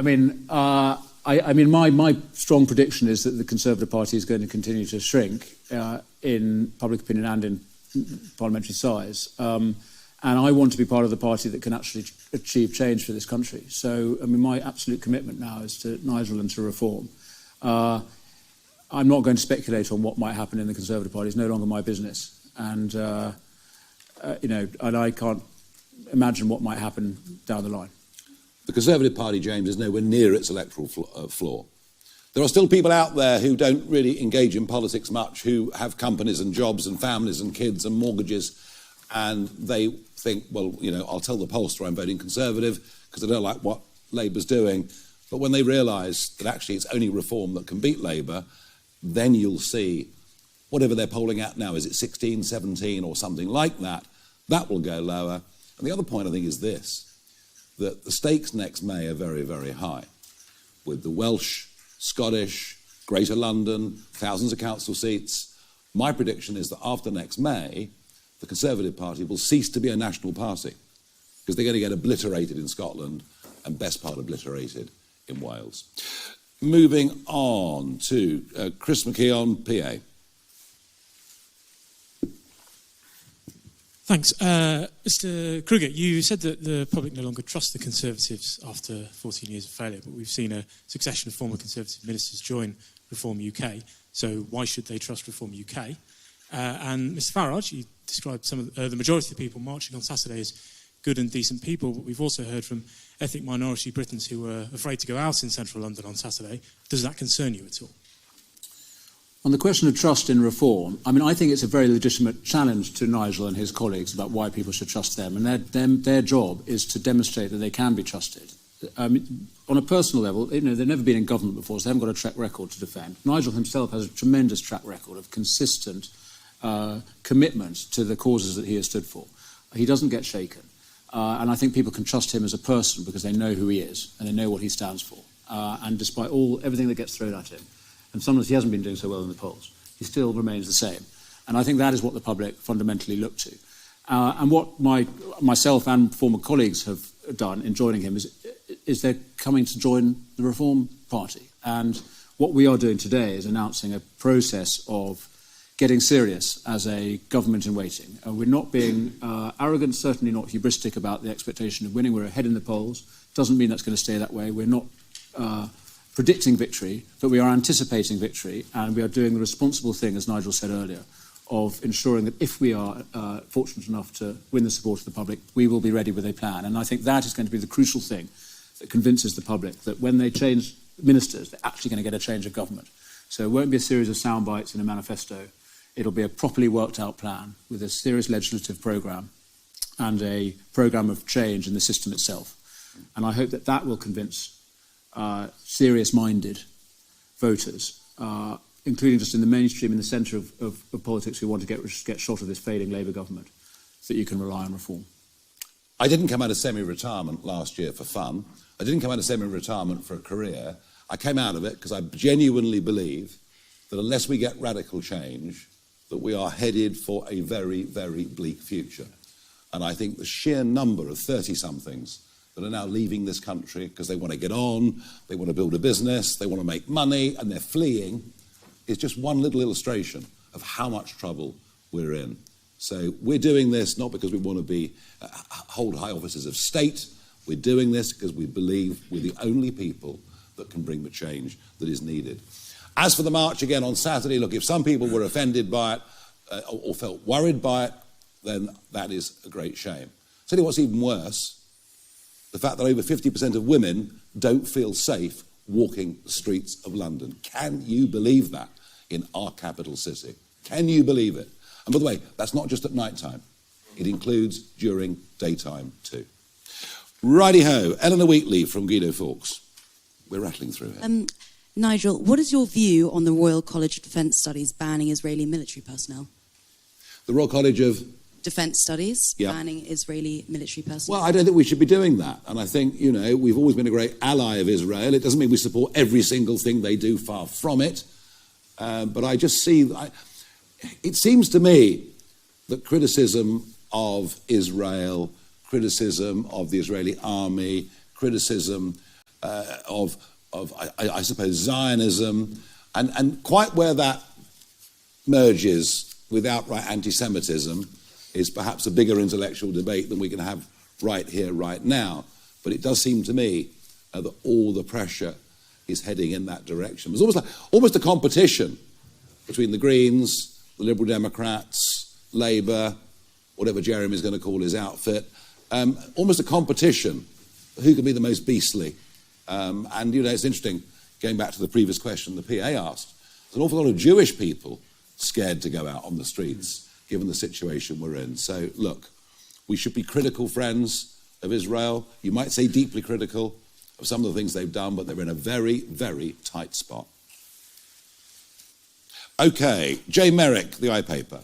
My strong prediction is that the Conservative Party is going to continue to shrink in public opinion and in parliamentary size. And I want to be part of the party that can actually achieve change for this country. So, my absolute commitment now is to Nigel and to reform. I'm not going to speculate on what might happen in the Conservative Party. It's no longer my business. And, and I can't imagine what might happen down the line. The Conservative Party, James, is nowhere near its electoral floor. There are still people out there who don't really engage in politics much, who have companies and jobs and families and kids and mortgages, and they think, well, I'll tell the pollster I'm voting Conservative because I don't like what Labour's doing. But when they realise that actually it's only reform that can beat Labour, then you'll see whatever they're polling at now, is it 16, 17 or something like that, that will go lower. And the other point I think is this, that the stakes next May are very, very high, with the Welsh, Scottish, Greater London, thousands of council seats. My prediction is that after next May, the Conservative Party will cease to be a national party because they're going to get obliterated in Scotland and best part obliterated in Wales. Moving on to Chris McKeon, PA. Thanks. Mr. Kruger, you said that the public no longer trust the Conservatives after 14 years of failure, but we've seen a succession of former Conservative ministers join Reform UK, so why should they trust Reform UK? And Mr. Farage, you described some of the majority of the people marching on Saturday as good and decent people, but we've also heard from ethnic minority Britons who were afraid to go out in central London on Saturday. Does that concern you at all? On the question of trust in reform, I think it's a very legitimate challenge to Nigel and his colleagues about why people should trust them, and their job is to demonstrate that they can be trusted. On a personal level, they've never been in government before, so they haven't got a track record to defend. Nigel himself has a tremendous track record of consistent commitment to the causes that he has stood for. He doesn't get shaken. And I think people can trust him as a person because they know who he is and they know what he stands for. And despite everything that gets thrown at him, and sometimes he hasn't been doing so well in the polls, he still remains the same. And I think that is what the public fundamentally look to. And what myself and former colleagues have done in joining him is they're coming to join the Reform Party. And what we are doing today is announcing a process of getting serious as a government in waiting. We're not being arrogant, certainly not hubristic about the expectation of winning. We're ahead in the polls. Doesn't mean that's going to stay that way. We're not predicting victory, but we are anticipating victory, and we are doing the responsible thing, as Nigel said earlier, of ensuring that if we are fortunate enough to win the support of the public, we will be ready with a plan. And I think that is going to be the crucial thing that convinces the public that when they change ministers, they're actually going to get a change of government. So it won't be a series of sound bites in a manifesto. It'll be a properly worked out plan with a serious legislative programme and a programme of change in the system itself. And I hope that that will convince serious-minded voters, including just in the mainstream, in the centre of politics, who want to get shot of this failing Labour government, that you can rely on reform. I didn't come out of semi-retirement last year for fun. I didn't come out of semi-retirement for a career. I came out of it because I genuinely believe that unless we get radical change, that we are headed for a very, very bleak future. And I think the sheer number of 30-somethings that are now leaving this country because they want to get on, they want to build a business, they want to make money, and they're fleeing, is just one little illustration of how much trouble we're in. So we're doing this not because we want to hold high offices of state. We're doing this because we believe we're the only people that can bring the change that is needed. As for the march again on Saturday, look, if some people were offended by it or felt worried by it, then that is a great shame. Tell you what's even worse, the fact that over 50% of women don't feel safe walking the streets of London. Can you believe that in our capital city? Can you believe it? And by the way, that's not just at night time. It includes during daytime too. Righty-ho, Eleanor Wheatley from Guido Fawkes. We're rattling through here. Nigel, what is your view on the Royal College of Defence Studies banning Israeli military personnel? The Royal College of Defence Studies banning Israeli military personnel? Well, I don't think we should be doing that. And I think, we've always been a great ally of Israel. It doesn't mean we support every single thing they do, far from it. But I just see... It seems to me that criticism of Israel, criticism of the Israeli army, criticism of I suppose, Zionism, and quite where that merges with outright anti-Semitism is perhaps a bigger intellectual debate than we can have right here, right now. But it does seem to me that all the pressure is heading in that direction. There's almost a competition between the Greens, the Liberal Democrats, Labour, whatever Jeremy's going to call his outfit, almost a competition who can be the most beastly. And it's interesting, going back to the previous question the PA asked, there's an awful lot of Jewish people scared to go out on the streets, given the situation we're in. So, look, we should be critical friends of Israel. You might say deeply critical of some of the things they've done, but they're in a very, very tight spot. OK, Jay Merrick, the iPaper.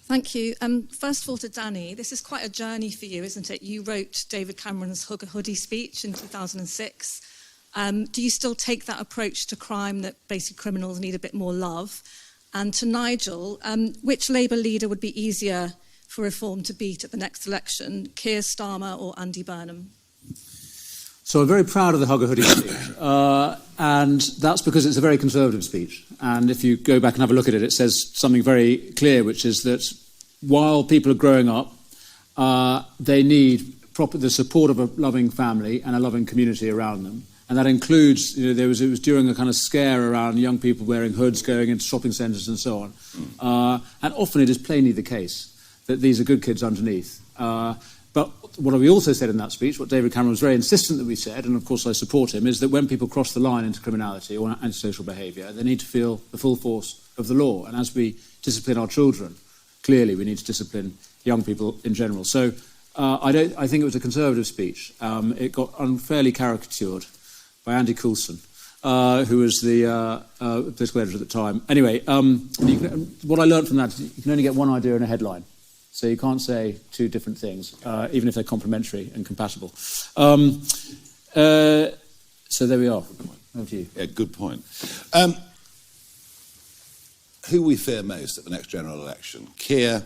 Thank you. First of all, to Danny, this is quite a journey for you, isn't it? You wrote David Cameron's Hug a Hoodie speech in 2006. Do you still take that approach to crime, that basically criminals need a bit more love? And to Nigel, which Labour leader would be easier for reform to beat at the next election, Keir Starmer or Andy Burnham? So I'm very proud of the Hug a Hoodie speech, and that's because it's a very conservative speech. And if you go back and have a look at it, it says something very clear, which is that while people are growing up, they need the support of a loving family and a loving community around them. And that includes, it was during a kind of scare around young people wearing hoods going into shopping centres and so on. And often it is plainly the case that these are good kids underneath. But what we also said in that speech, what David Cameron was very insistent that we said, and of course I support him, is that when people cross the line into criminality or antisocial behaviour, they need to feel the full force of the law. And as we discipline our children, clearly we need to discipline young people in general. So I think it was a conservative speech. It got unfairly caricatured by Andy Coulson, who was the political editor at the time. Anyway, what I learned from that is you can only get one idea in a headline. So you can't say two different things, even if they're complementary and compatible. So there we are. Over to you. Yeah, good point. Who we fear most at the next general election, Keir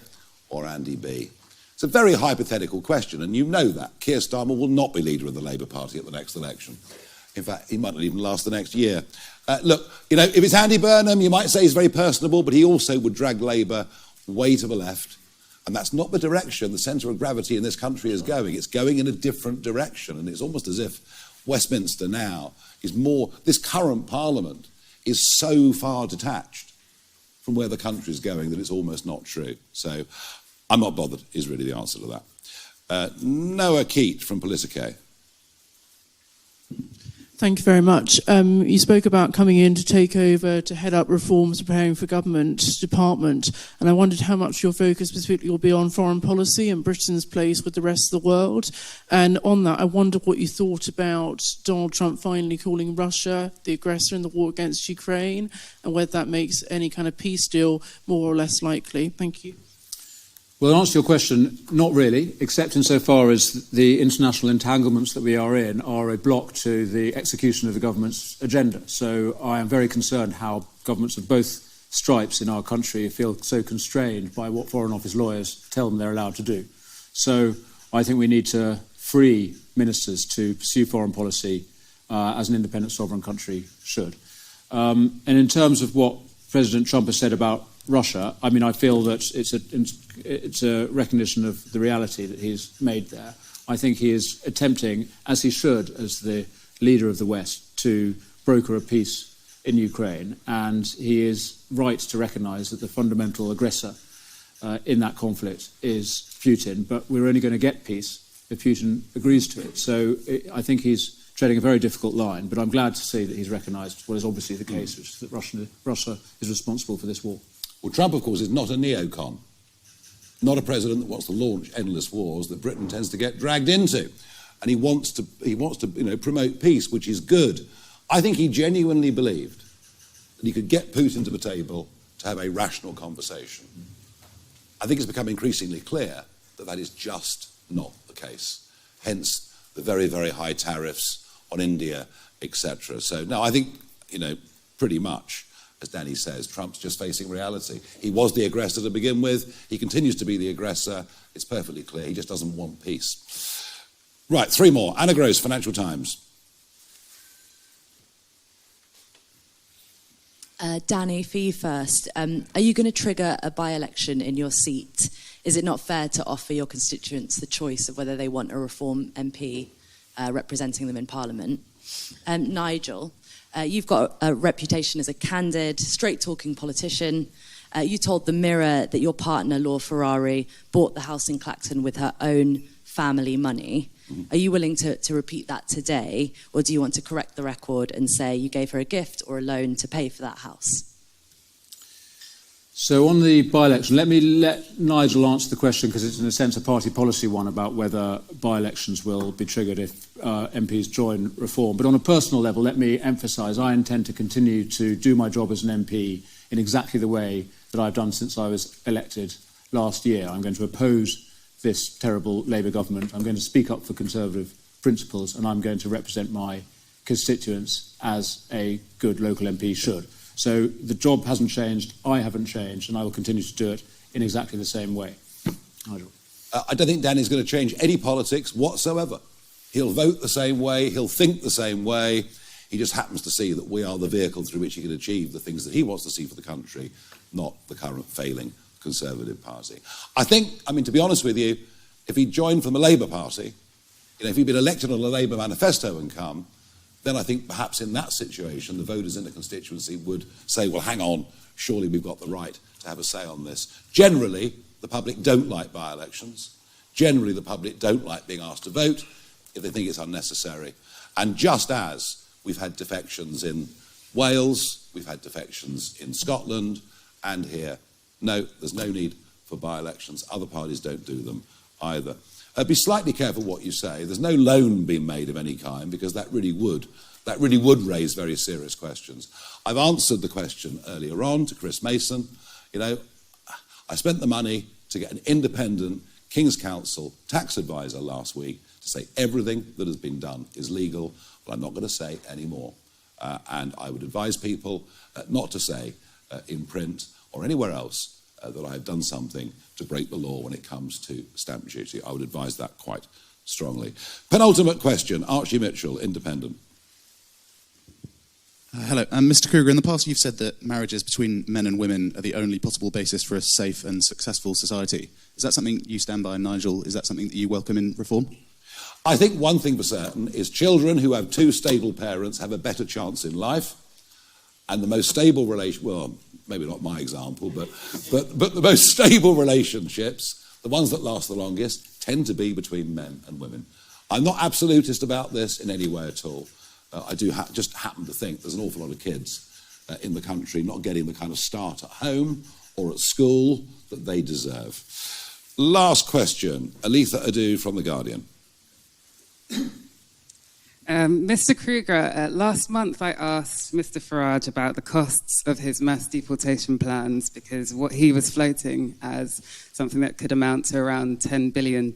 or Andy B? It's a very hypothetical question, and you know that. Keir Starmer will not be leader of the Labour Party at the next election. In fact, he might not even last the next year. Look, if it's Andy Burnham, you might say he's very personable, but he also would drag Labour way to the left. And that's not the direction the centre of gravity in this country is going. It's going in a different direction. And it's almost as if Westminster now is more... This current Parliament is so far detached from where the country is going that it's almost not true. So I'm not bothered, is really the answer to that. Noah Keat from Politico. Thank you very much. You spoke about coming in to take over, to head up reforms, preparing for government department, and I wondered how much your focus specifically will be on foreign policy and Britain's place with the rest of the world. And on that, I wondered what you thought about Donald Trump finally calling Russia the aggressor in the war against Ukraine, and whether that makes any kind of peace deal more or less likely. Thank you. Well, to answer your question, not really, except insofar as the international entanglements that we are in are a block to the execution of the government's agenda. So I am very concerned how governments of both stripes in our country feel so constrained by what Foreign Office lawyers tell them they're allowed to do. So I think we need to free ministers to pursue foreign policy as an independent sovereign country should. And in terms of what President Trump has said about Russia, I mean, I feel that it's a recognition of the reality that he's made there. I think he is attempting, as he should, as the leader of the West, to broker a peace in Ukraine, and he is right to recognise that the fundamental aggressor in that conflict is Putin, but we're only going to get peace if Putin agrees to it. So I think he's treading a very difficult line, but I'm glad to see that he's recognised what is obviously the case, which is that Russia is responsible for this war. Well, Trump, of course, is not a neocon, not a president that wants to launch endless wars that Britain tends to get dragged into. And he wants to promote peace, which is good. I think he genuinely believed that he could get Putin to the table to have a rational conversation. I think it's become increasingly clear that that is just not the case. Hence the very, very high tariffs on India, etc. So, no, I think, pretty much, as Danny says, Trump's just facing reality. He was the aggressor to begin with. He continues to be the aggressor. It's perfectly clear. He just doesn't want peace. Right, 3 more. Anna Gross, Financial Times. Danny, for you first. Are you going to trigger a by-election in your seat? Is it not fair to offer your constituents the choice of whether they want a Reform MP representing them in Parliament? Nigel, you've got a reputation as a candid, straight-talking politician. You told The Mirror that your partner, Laura Ferrari, bought the house in Clacton with her own family money. Are you willing to repeat that today, or do you want to correct the record and say you gave her a gift or a loan to pay for that house? So on the by-election, let Nigel answer the question, because it's in a sense a party policy one about whether by-elections will be triggered if MPs join Reform. But on a personal level, let me emphasise I intend to continue to do my job as an MP in exactly the way that I've done since I was elected last year. I'm going to oppose this terrible Labour government. I'm going to speak up for Conservative principles, and I'm going to represent my constituents as a good local MP should. So the job hasn't changed, I haven't changed, and I will continue to do it in exactly the same way. Nigel. I don't think Danny's going to change any politics whatsoever. He'll vote the same way, he'll think the same way. He just happens to see that we are the vehicle through which he can achieve the things that he wants to see for the country, not the current failing Conservative Party. I think, to be honest with you, if he joined from the Labour Party, if he'd been elected on a Labour manifesto and come, then I think perhaps in that situation the voters in the constituency would say, well, hang on, surely we've got the right to have a say on this. Generally, the public don't like by-elections. Generally, the public don't like being asked to vote if they think it's unnecessary. And just as we've had defections in Wales, we've had defections in Scotland, and here, no, there's no need for by-elections. Other parties don't do them either. Be slightly careful what you say. There's no loan being made of any kind, because that really would raise very serious questions. I've answered the question earlier on to Chris Mason. I spent the money to get an independent King's Counsel tax advisor last week to say everything that has been done is legal, but I'm not going to say any more. And I would advise people not to say in print or anywhere else that I have done something to break the law when it comes to stamp duty. I would advise that quite strongly. Penultimate question, Archie Mitchell, Independent. Hello. Mr. Kruger, in the past you've said that marriages between men and women are the only possible basis for a safe and successful society. Is that something you stand by, Nigel? Is that something that you welcome in Reform? I think one thing for certain is children who have 2 stable parents have a better chance in life, and the most stable relation, well, maybe not my example, but the most stable relationships, the ones that last the longest, tend to be between men and women. I'm not absolutist about this in any way at all. I do just happen to think there's an awful lot of kids in the country not getting the kind of start at home or at school that they deserve. Last question, Aletha Adu from The Guardian. Mr. Kruger, last month I asked Mr. Farage about the costs of his mass deportation plans, because what he was floating as something that could amount to around £10 billion,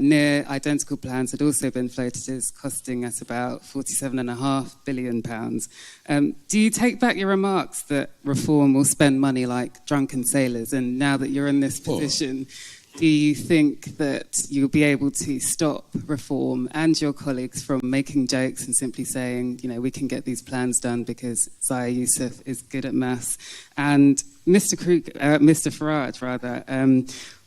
near identical plans had also been floated as costing us about £47.5 billion. Do you take back your remarks that reform will spend money like drunken sailors? And now that you're in this position, do you think that you'll be able to stop reform and your colleagues from making jokes and simply saying, you know, we can get these plans done because Zaya Youssef is good at maths? And Mr. Farage,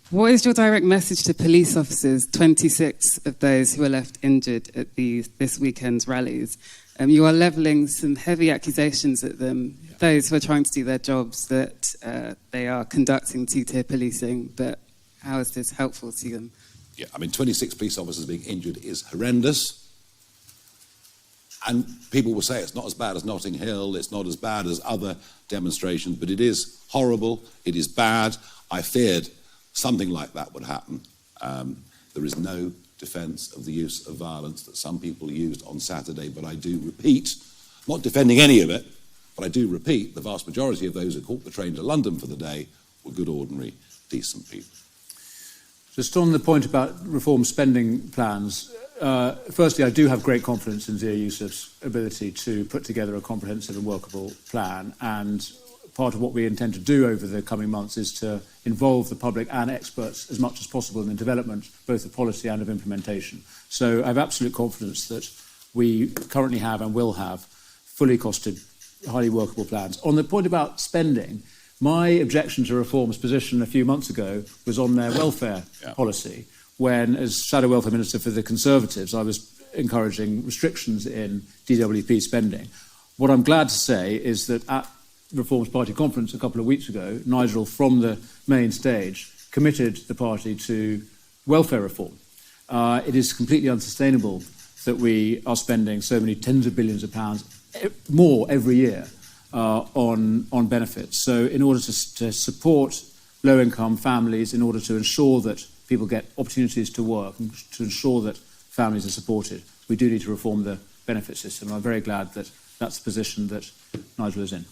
what is your direct message to police officers, 26 of those who were left injured at this weekend's rallies? You are levelling some heavy accusations at them, those who are trying to do their jobs, that they are conducting two-tier policing, but how is this helpful to them? Yeah, I mean, 26 police officers being injured is horrendous. And people will say it's not as bad as Notting Hill, it's not as bad as other demonstrations, but it is horrible, it is bad. I feared something like that would happen. There is no defence of the use of violence that some people used on Saturday, but I do repeat, not defending any of it, but I do repeat, the vast majority of those who caught the train to London for the day were good, ordinary, decent people. Just on the point about reform spending plans, firstly, I do have great confidence in Zia Youssef's ability to put together a comprehensive and workable plan, and part of what we intend to do over the coming months is to involve the public and experts as much as possible in the development both of policy and of implementation. So I have absolute confidence that we currently have and will have fully costed, highly workable plans. On the point about spending, my objection to Reform's position a few months ago was on their welfare policy, when, as Shadow Welfare Minister for the Conservatives, I was encouraging restrictions in DWP spending. What I'm glad to say is that at Reform's party conference a couple of weeks ago, Nigel, from the main stage, committed the party to welfare reform. It is completely unsustainable that we are spending so many tens of billions of pounds more every year on benefits. So in order to support low-income families, in order to ensure that people get opportunities to work, and to ensure that families are supported, we do need to reform the benefit system. I'm very glad that that's the position that Nigel is in.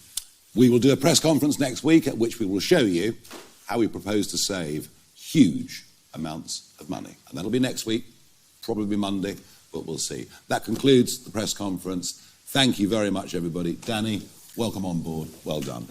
We will do a press conference next week at which we will show you how we propose to save huge amounts of money. And that'll be next week, probably Monday, but we'll see. That concludes the press conference. Thank you very much, everybody. Danny, welcome on board. Well done.